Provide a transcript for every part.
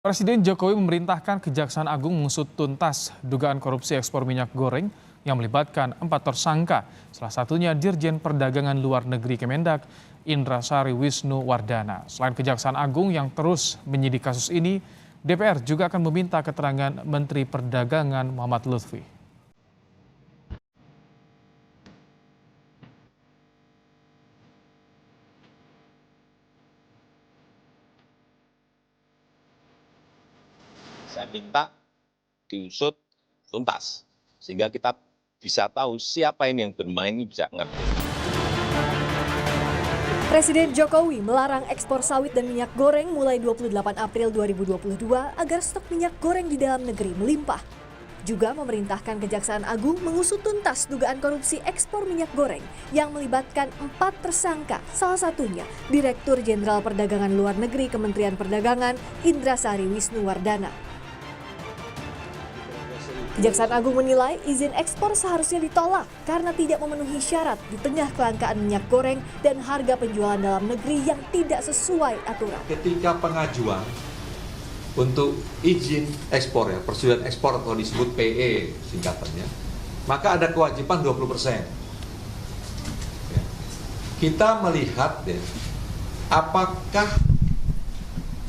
Presiden Jokowi memerintahkan Kejaksaan Agung mengusut tuntas dugaan korupsi ekspor minyak goreng yang melibatkan 4 tersangka, salah satunya Dirjen Perdagangan Luar Negeri Kemendak, Indrasari Wisnu Wardana. Selain Kejaksaan Agung yang terus menyidik kasus ini, DPR juga akan meminta keterangan Menteri Perdagangan Muhammad Lutfi. Saya minta diusut tuntas, sehingga kita bisa tahu siapa ini yang bermain, ini bisa ngerti. Presiden Jokowi melarang ekspor sawit dan minyak goreng mulai 28 April 2022 agar stok minyak goreng di dalam negeri melimpah. Juga memerintahkan Kejaksaan Agung mengusut tuntas dugaan korupsi ekspor minyak goreng yang melibatkan 4 tersangka, salah satunya Direktur Jenderal Perdagangan Luar Negeri Kementerian Perdagangan, Indrasari Wisnu Wardana. Kejaksaan Agung menilai izin ekspor seharusnya ditolak karena tidak memenuhi syarat di tengah kelangkaan minyak goreng dan harga penjualan dalam negeri yang tidak sesuai aturan. Ketika pengajuan untuk izin ekspor, ya, persetujuan ekspor atau disebut PE singkatannya, maka ada kewajiban 20%. Ya. Kita melihat ya, apakah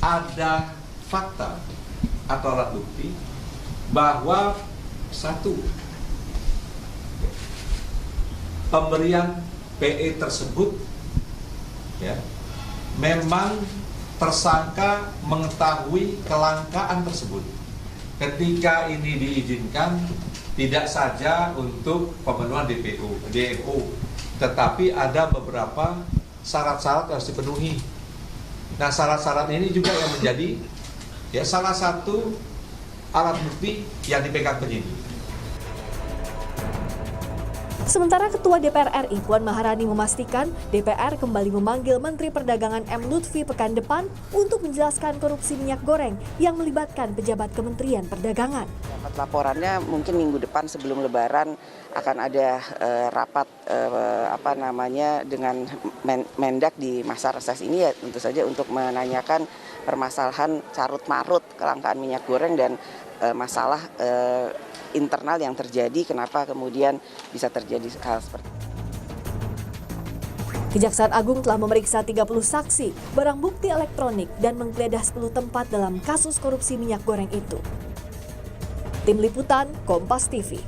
ada fakta atau alat bukti bahwa satu, pemberian PE tersebut ya, memang tersangka mengetahui kelangkaan tersebut. Ketika ini diizinkan, tidak saja untuk pemenuhan DMO, tetapi ada beberapa syarat-syarat yang harus dipenuhi. Nah, syarat-syarat ini juga yang menjadi ya salah satu alat bukti yang dipegang penyidik. Sementara Ketua DPR RI Puan Maharani memastikan DPR kembali memanggil Menteri Perdagangan M. Lutfi pekan depan untuk menjelaskan korupsi minyak goreng yang melibatkan pejabat Kementerian Perdagangan. Laporannya mungkin minggu depan sebelum Lebaran akan ada rapat dengan Mendak di masa reses ini, ya tentu saja untuk menanyakan permasalahan carut-marut kelangkaan minyak goreng dan masalah internal yang terjadi, kenapa kemudian bisa terjadi hal seperti itu. Kejaksaan Agung telah memeriksa 30 saksi, barang bukti elektronik, dan menggeledah 10 tempat dalam kasus korupsi minyak goreng itu. Tim Liputan, Kompas TV.